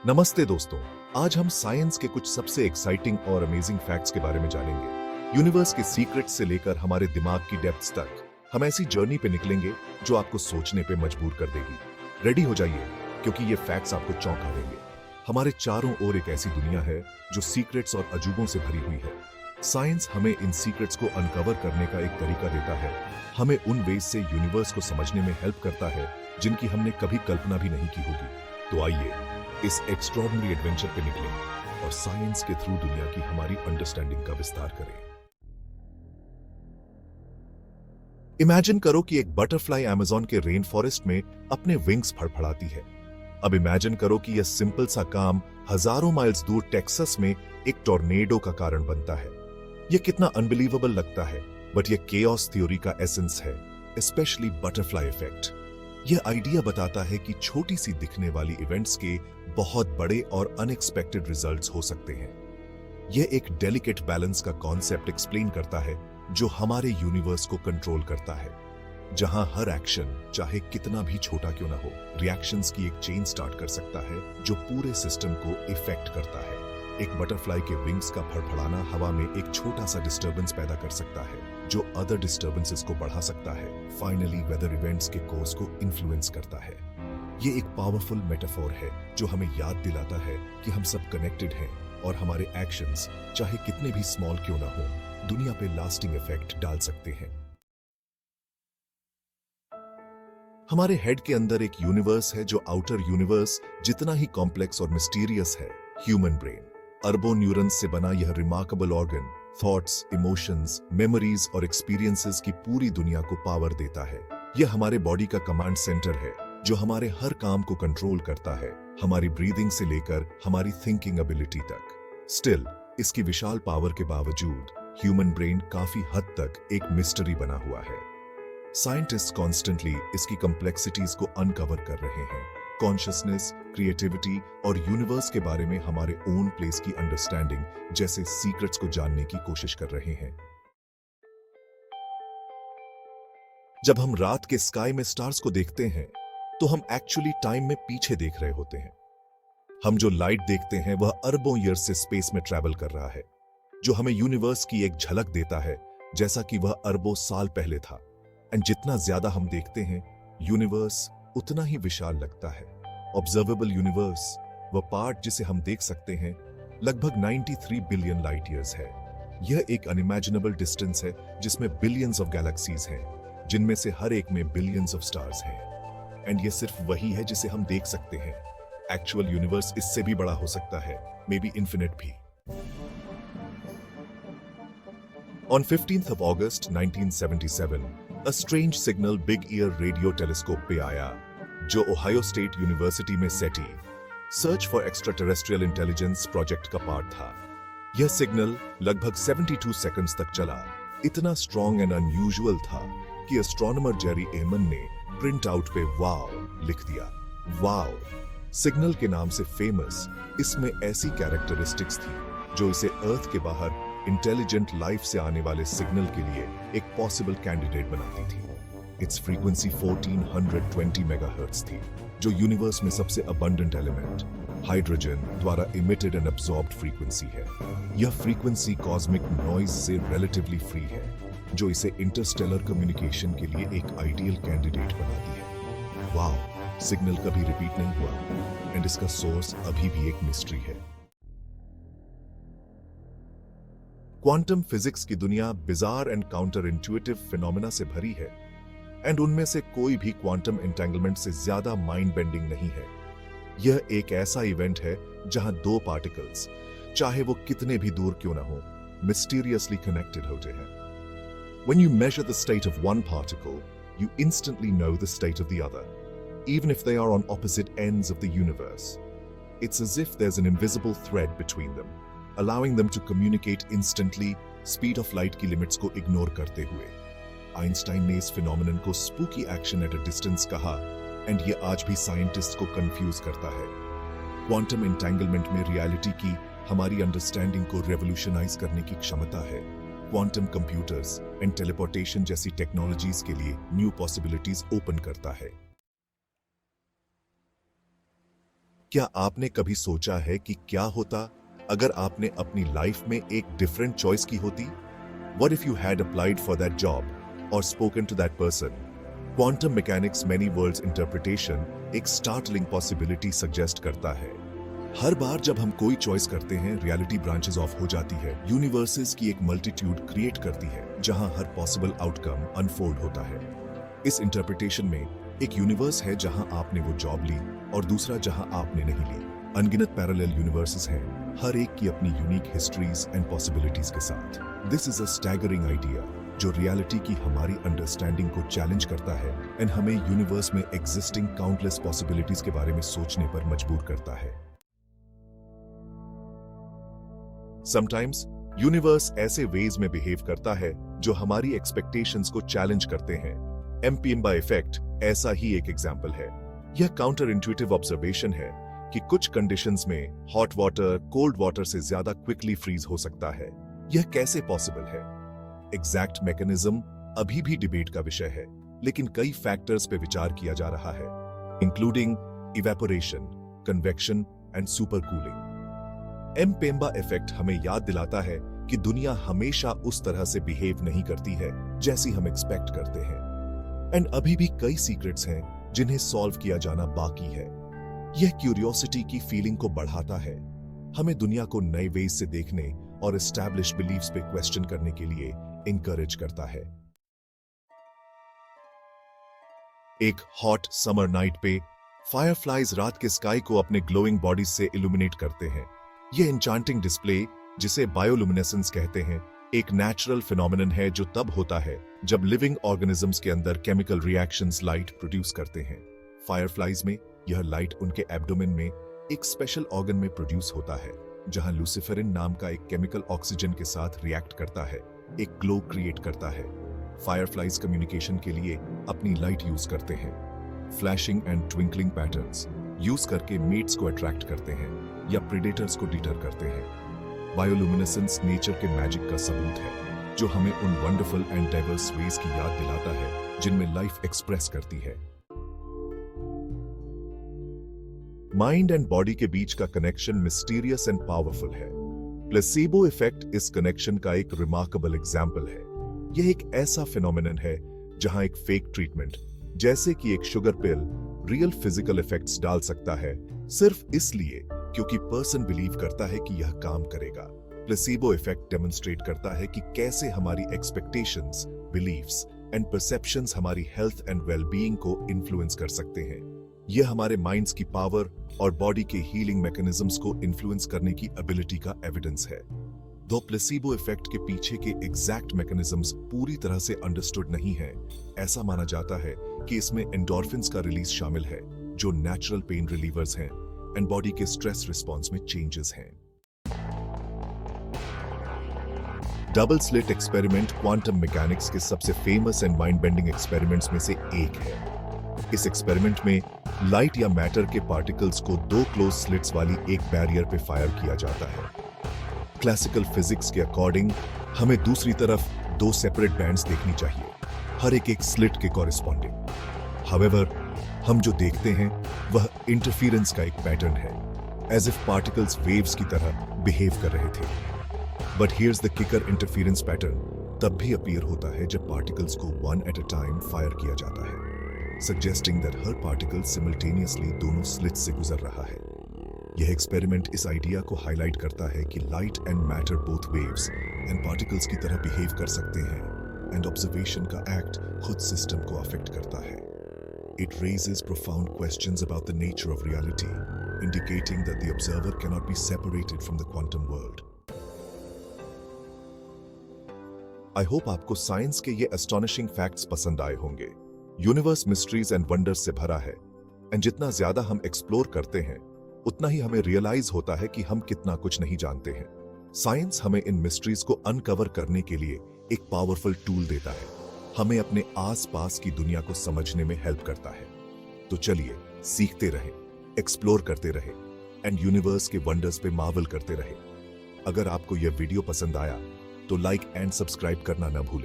नमस्ते दोस्तों। आज हम साइंस के कुछ सबसे एक्साइटिंग और अमेजिंग फैक्ट्स के बारे में जानेंगे। यूनिवर्स के सीक्रेट से लेकर हमारे दिमाग की डेप्थ्स तक हम ऐसी जर्नी पे निकलेंगे जो आपको सोचने पे मजबूर कर देगी। रेडी हो जाइए, क्योंकि ये फैक्ट्स आपको चौंका देंगे। हमारे चारों ओर एक ऐसी दुनिया है जो सीक्रेट्स और अजूबों से भरी हुई है। साइंस हमें इन सीक्रेट्स को अनकवर करने का एक तरीका देता है, हमें उन वेज से यूनिवर्स को समझने में हेल्प करता है जिनकी हमने कभी कल्पना भी नहीं की होगी। तो आइए इस एक्स्ट्रॉर्डिनरी एडवेंचर पे निकलें और साइंस के थ्रू दुनिया की हमारी अंडरस्टैंडिंग का विस्तार करें। इमेजिन करो कि एक बटरफ्लाई अमेज़न के रेन फॉरेस्ट में अपने विंग्स फड़फड़ाती है। अब इमेजिन करो कि यह सिंपल सा काम हजारों माइल्स दूर टेक्सास में एक टॉर्नेडो का कारण बनता है। यह कितना अनबिलीवेबल लगता है, बट यह केओस थ्योरी का एसेंस है, स्पेशली बटरफ्लाई इफेक्ट। यह आइडिया बताता है कि छोटी सी दिखने वाली इवेंट्स के बहुत बड़े और अनएक्सपेक्टेड रिजल्ट्स हो सकते हैं। यह एक डेलिकेट बैलेंस का कॉन्सेप्ट एक्सप्लेन करता है जो हमारे यूनिवर्स को कंट्रोल करता है, जहां हर एक्शन चाहे कितना भी छोटा क्यों ना हो, रिएक्शंस की एक चेन स्टार्ट कर सकता है जो पूरे सिस्टम को इफेक्ट करता है। एक बटरफ्लाई के विंग्स का फड़फड़ाना हवा में एक छोटा सा डिस्टर्बेंस पैदा कर सकता है जो अदर डिस्टर्बेंसेस को बढ़ा सकता है। फाइनली वेदर इवेंट्स के कोर्स को इन्फ्लुएंस करता है। ये एक पावरफुल मेटाफोर है जो हमें याद दिलाता है कि हम सब कनेक्टेड हैं और हमारे एक्शंस चाहे कितने भी स्मॉल क्यों ना हो, दुनिया पे लास्टिंग इफेक्ट डाल सकते हैं। हमारे हेड के अंदर एक यूनिवर्स है जो आउटर यूनिवर्स जितना ही कॉम्प्लेक्स और मिस्टीरियस है। ह्यूमन ब्रेन, अरबों न्यूरॉन्स से बना यह remarkable organ thoughts, emotions, memories और एक्सपीरियंसेस की पूरी दुनिया को पावर देता है। यह हमारे बॉडी का कमांड सेंटर है जो हमारे हर काम को कंट्रोल करता है, हमारी ब्रीदिंग से लेकर हमारी थिंकिंग एबिलिटी तक। स्टिल, इसकी विशाल पावर के बावजूद ह्यूमन ब्रेन काफी हद तक एक मिस्ट्री बना हुआ है। साइंटिस्ट कॉन्स्टेंटली इसकी कॉम्प्लेक्सिटीज को अनकवर कर रहे हैं। कॉन्शियसनेस, क्रिएटिविटी और यूनिवर्स के बारे में हमारे ओन प्लेस की अंडरस्टैंडिंग जैसे सीक्रेट्स को जानने की कोशिश कर रहे हैं। जब हम रात के स्काई में स्टार्स को देखते हैं तो हम एक्चुअली टाइम में पीछे देख रहे होते हैं। हम जो लाइट देखते हैं वह अरबों ईयर से स्पेस में ट्रैवल कर रहा है, जो हमें यूनिवर्स की एक झलक देता है जैसा कि वह अरबों साल पहले था। एंड जितना ज्यादा हम देखते हैं यूनिवर्स उतना ही विशाल लगता है। ऑब्जर्वेबल यूनिवर्स, वह पार्ट जिसे हम देख सकते हैं, लगभग 93 बिलियन लाइट ईयर्स है। यह एक अनइमेजिनेबल डिस्टेंस है जिसमें बिलियंस ऑफ गैलेक्सीज हैं, जिनमें से हर एक में बिलियंस ऑफ स्टार्स हैं। एंड ये सिर्फ वही है जिसे हम देख सकते हैं। एक्चुअल यूनिवर्स इससे भी बड़ा हो सकता है, मे बी इन्फिनिट भी। On 15th of August 1977, a strange signal Big Ear Radio Telescope पे आया, जो ओहायो स्टेट यूनिवर्सिटी में सेटी search for extraterrestrial intelligence project का पार्ट था। यह सिग्नल लगभग 72 सेकंड्स तक चला। इतना स्ट्रॉन्ग एंड अनयूजुअल था कि एस्ट्रोनॉमर जेरी एमन ने प्रिंट आउट पे वाव लिख दिया। वाव सिग्नल के नाम से फेमस, इसमें ऐसी कैरेक्टरिस्टिक्स थी जो इसे अर्थ के बाहर इंटेलिजेंट लाइफ से आने वाले सिग्नल के लिए एक पॉसिबल कैंडिडेट बनाती थी। इट्स फ्रीक्वेंसी 1420 मेगाहर्ट्ज थी, जो यूनिवर्स में सबसे अबंडेंट एलिमेंट हाइड्रोजन द्वारा इमिटेड एंड अब्सॉर्ब्ड फ्रीक्वेंसी है। यह फ्रीक्वेंसी कॉस्मिक नॉइज से रिलेटिवली फ्री है, जो इसे इंटरस्टेलर कम्युनिकेशन के लिए एक आइडियल कैंडिडेट बनाती है। वाव सिग्नल कभी रिपीट नहीं हुआ एंड इसका सोर्स अभी भी एक मिस्ट्री है। क्वांटम फिजिक्स की दुनिया bizarre and counter intuitive phenomena से भरी है, एंड उनमें से कोई भी क्वांटम एंटेंगलमेंट से ज्यादा माइंड बेंडिंग नहीं है। यह एक ऐसा इवेंट है जहां दो पार्टिकल्स, चाहे वो कितने भी दूर क्यों ना हो, मिस्टीरियसली कनेक्टेड होते हैं। When you measure the state of one particle, you instantly know the state of the other, even if they are on opposite ends of the universe. It's as if there's an invisible thread between them, allowing them to communicate instantly, speed of light की limits को ignore करते हुए। Einstein ने इस phenomenon को spooky action at a distance कहा, and ये आज भी साइंटिस्ट को कंफ्यूज करता है। क्वांटम एंटेंगलमेंट में रियलिटी की हमारी अंडरस्टैंडिंग को रेवोल्यूशनाइज करने की क्षमता है। क्वांटम कंप्यूटर्स एंड टेलीपोर्टेशन जैसी टेक्नोलॉजीज के लिए न्यू पॉसिबिलिटीज ओपन करता है। क्या आपने कभी सोचा है कि क्या होता अगर आपने अपनी लाइफ में एक डिफरेंट चॉइस की होती? What if you had applied for that job or spoken to that person? Quantum mechanics many worlds interpretation एक startling possibility suggest करता है। हर बार जब हम कोई चॉइस करते हैं, रियलिटी ब्रांचेस ऑफ हो जाती है, यूनिवर्सेस की एक मल्टीट्यूड क्रिएट करती है जहां हर पॉसिबल आउटकम अनफोल्ड होता है। इस इंटरप्रिटेशन में एक यूनिवर्स है जहां आपने वो जॉब ली और दूसरा जहां आपने नहीं ली। अनगिनत पैरेलल यूनिवर्सेस हैं, हर एक की अपनी यूनिक हिस्ट्रीज एंड पॉसिबिलिटीज के साथ। This is a staggering idea जो रियलिटी की हमारी अंडरस्टैंडिंग को चैलेंज करता है एंड हमें यूनिवर्स में एग्जिस्टिंग काउंटलेस पॉसिबिलिटीज के बारे में सोचने पर मजबूर करता है। समटाइम्स यूनिवर्स ऐसे वेज में बिहेव करता है जो हमारी एक्सपेक्टेशंस को चैलेंज करते हैं। एम्पियम्बा इफेक्ट ऐसा ही एक एग्जाम्पल है। यह काउंटर इंट्यूटिव ऑब्जर्वेशन है कि कुछ कंडीशंस में हॉट वाटर कोल्ड वाटर से ज्यादा क्विकली फ्रीज हो सकता है। यह कैसे पॉसिबल है? एग्जैक्ट मैकेनिज्म अभी भी डिबेट का विषय है, लेकिन कई फैक्टर्स पे विचार किया जा रहा है, including evaporation, convection and super cooling. Mpemba effect हमें याद दिलाता है कि दुनिया हमेशा उस तरह से बिहेव नहीं करती है जैसी हम एक्सपेक्ट करते हैं, एंड अभी भी कई सीक्रेट्स हैं जिन्हें सॉल्व किया जाना बाकी है। यह क्यूरियोसिटी की फीलिंग को बढ़ाता है, हमें दुनिया को नए वेज से देखने और एस्टैब्लिश बिलीफ्स पे क्वेश्चन करने के लिए इंकरेज करता है। एक हॉट समर नाइट पे फायरफ्लाइज रात के स्काई को अपने ग्लोइंग बॉडीज से इल्यूमिनेट करते हैं। यह एन्चांटिंग डिस्प्ले, जिसे बायोलुमिनेसेंस कहते हैं, एक नेचुरल फिनोमिनन है जो तब होता है जब लिविंग ऑर्गेनिजम्स के अंदर केमिकल रिएक्शंस लाइट प्रोड्यूस करते हैं। फायरफ्लाइज में यह लाइट उनके एब्डोमेन में एक स्पेशल ऑर्गन में प्रोड्यूस होता है जहां लूसिफेरिन नाम का एक केमिकल ऑक्सीजन के साथ रिएक्ट करता है, एक ग्लो क्रिएट करता है। फायरफ्लाइज कम्युनिकेशन के लिए अपनी लाइट यूज करते हैं। Flashing and twinkling patterns use करके मेट्स को अट्रैक्ट करते हैं या प्रेडेटर्स को डिटर करते हैं। बायोलुमिनेसेंस नेचर के मैजिक का सबूत है जो हमें उन वंडरफुल एंड डाइवर्स वेज की याद दिलाता है जिनमें लाइफ एक्सप्रेस करती है। माइंड एंड बॉडी के बीच का कनेक्शन मिस्टीरियस एंड पावरफुल है। प्लेसीबो इफेक्ट इस कनेक्शन का एक रिमार्केबल एग्जाम्पल है। यह एक ऐसा फिनोमिनन है जहां एक फेक ट्रीटमेंट, जैसे कि एक शुगर पिल, रियल फिजिकल इफेक्ट्स डाल सकता है सिर्फ इसलिए क्योंकि पर्सन बिलीव करता है कि यह काम करेगा। प्लेसीबो इफेक्ट डेमोन्स्ट्रेट करता है कि कैसे हमारी एक्सपेक्टेशंस, बिलीफ्स एंड परसेप्शंस हमारी हेल्थ एंड वेलबीइंग को इन्फ्लुएंस कर सकते हैं। यह हमारे माइंड्स की पावर और बॉडी के हीलिंग मैकेनिज्म्स को इन्फ्लुएंस करने की एबिलिटी का एविडेंस है। दो प्लेसीबो इफेक्ट के पीछे के एग्जैक्ट मैकेनिज्म्स पूरी तरह से अंडरस्टूड नहीं है, ऐसा माना जाता है कि इसमें एंडोर्फिन्स का रिलीज शामिल है जो नेचुरल पेन रिलीवर्स हैं एंड बॉडी के स्ट्रेस रिस्पॉन्स में चेंजेस हैं। Double slit experiment quantum mechanics के सबसे famous and mind bending experiments में से एक है। इस एक्सपेरिमेंट में लाइट या मैटर के पार्टिकल्स को दो क्लोज स्लिट्स वाली एक बैरियर पे फायर किया जाता है। क्लासिकल फिजिक्स के अकॉर्डिंग हमें दूसरी तरफ दो सेपरेट बैंड्स देखनी चाहिए, हर एक स्लिट के कॉरेस्पॉन्डिंग। हाउएवर, हम जो देखते हैं वह इंटरफेरेंस का एक पैटर्न है, एज इफ पार्टिकल्स वेव्स की तरह बिहेव कर रहे थे। But here's the kicker, interference pattern तब भी अपीयर होता है जब पार्टिकल्स को one at a time fire किया जाता है, suggesting that हर पार्टिकल सिमल्टेनियसली दोनों स्लिट्स से गुजर रहा है। यह एक्सपेरिमेंट इस आइडिया को हाईलाइट करता है कि light and matter both waves and particles की तरह बिहेव कर सकते हैं एंड ऑब्जर्वेशन का एक्ट खुद सिस्टम को अफेक्ट करता है। It raises profound questions about the nature of reality, indicating that the observer cannot be separated from the quantum world. I hope आपको साइंस के ये astonishing facts पसंद आए होंगे। यूनिवर्स मिस्ट्रीज एंड वंडर्स से भरा है, एंड जितना ज्यादा हम एक्सप्लोर करते हैं उतना ही हमें रियलाइज होता है कि हम कितना कुछ नहीं जानते हैं। साइंस हमें इन मिस्ट्रीज को अनकवर करने के लिए एक पावरफुल टूल देता है, हमें अपने आसपास की दुनिया को समझने में हेल्प करता है। तो चलिए सीखते रहें, एक्सप्लोर करते रहें एंड यूनिवर्स के वंडर्स पे मार्वल करते रहें। अगर आपको यह वीडियो पसंद आया तो लाइक एंड सब्सक्राइब करना न भूलें।